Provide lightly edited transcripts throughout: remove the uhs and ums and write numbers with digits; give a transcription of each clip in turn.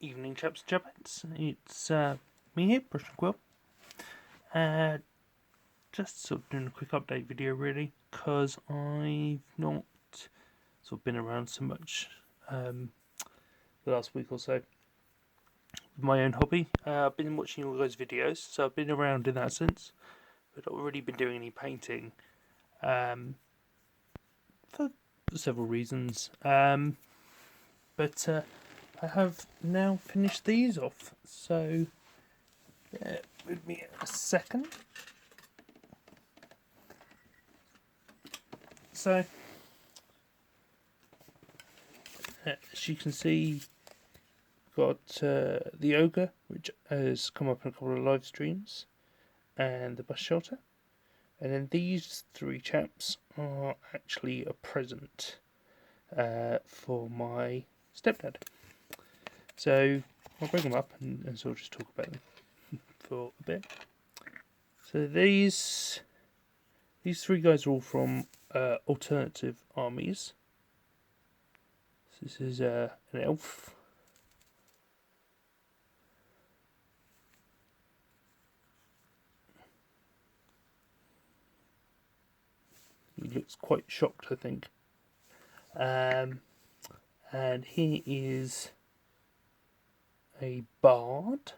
Evening, chaps and chapettes. It's me here, Brush and Quill. Just sort of doing a quick update video, really, because I've not sort of been around so much the last week or so with my own hobby. I've been watching all those videos, so I've been around in that sense, but I've not really been doing any painting for several reasons. But I have now finished these off, so with me a second. So, as you can see, got the Ogre, which has come up in a couple of live streams, and the bus shelter. And then these three chaps are actually a present for my stepdad. So I'll bring them up and sort of just talk about them for a bit. So these three guys are all from alternative armies. So this is an elf. He looks quite shocked, I think. And he is a bard.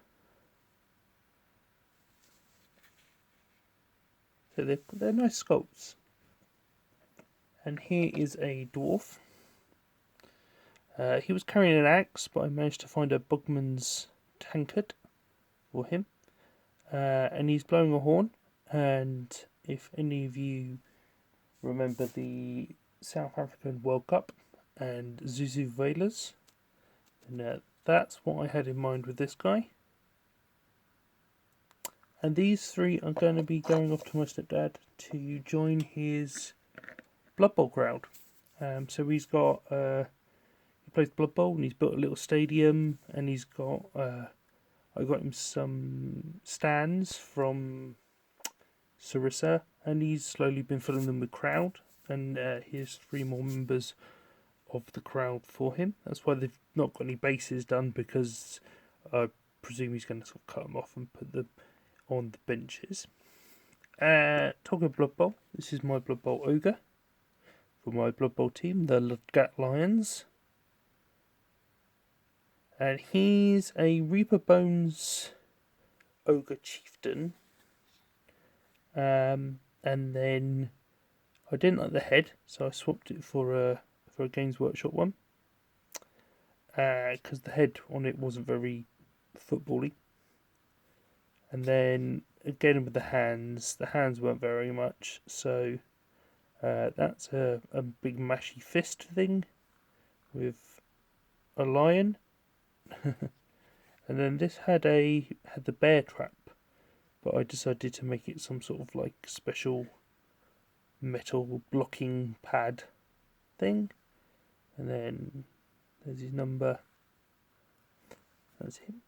So they're nice sculpts. And here is a dwarf. He was carrying an axe, but I managed to find a Bugman's tankard for him. And he's blowing a horn. And if any of you remember the South African World Cup and Zuzuvelas, and that's what I had in mind with this guy. And these three are going to be going off to my stepdad to join his Blood Bowl crowd. So he's got he plays Blood Bowl, and he's built a little stadium, and he's got I got him some stands from Sarissa, and he's slowly been filling them with crowd, and here's 3 more members of the crowd for him. That's why they've not got any bases done, because I presume he's going to sort of cut them off and put them on the benches. Talking of Blood Bowl, this is my Blood Bowl Ogre for my Blood Bowl team, the Ludgat Lions. And he's a Reaper Bones Ogre Chieftain. And then I didn't like the head, so I swapped it for a Games Workshop one. Because the head on it wasn't very football-y. And then again with the hands weren't very much, so that's a big mashy fist thing with a lion. And then this had the bear trap, but I decided to make it some sort of like special metal blocking pad thing. And then there's his number. That's him.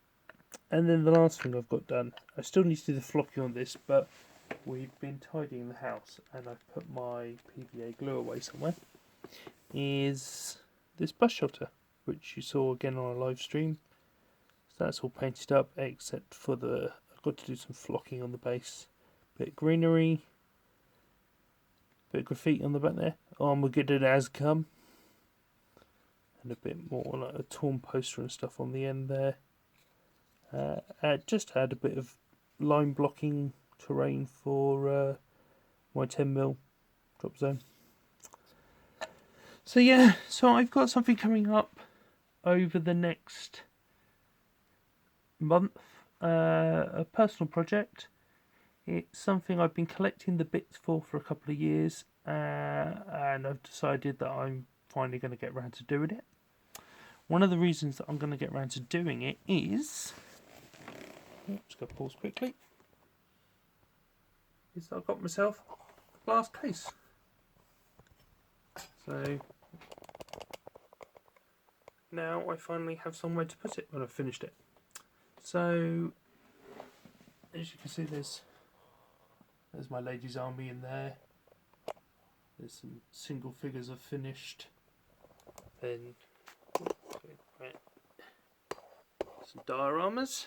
And then the last thing I've got done, I still need to do the flocking on this, but we've been tidying the house and I've put my PVA glue away somewhere, is this bus shelter, which you saw again on a live stream. So that's all painted up, except for I've got to do some flocking on the base. Bit of greenery, bit of graffiti on the back there. Armageddon has come. And a bit more like a torn poster and stuff on the end there. Just had a bit of line blocking terrain for my 10mm drop zone. So yeah, so I've got something coming up over the next month, a personal project. It's something I've been collecting the bits for a couple of years, and I've decided that I'm finally going to get around to doing it. One of the reasons that I'm going to get around to doing it is, just go pause quickly, is that I've got myself a glass case. So now I finally have somewhere to put it when I've finished it. So as you can see, there's my ladies' army in there. There's some single figures I've finished. Then some dioramas,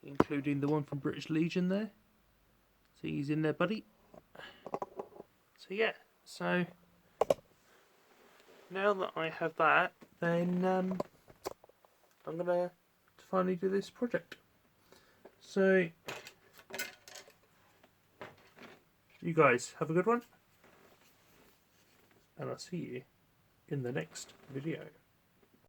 including the one from British Legion there. So he's in there, buddy. So yeah, so now that I have that, then I'm gonna finally do this project. So you guys have a good one, and I'll see you in the next video.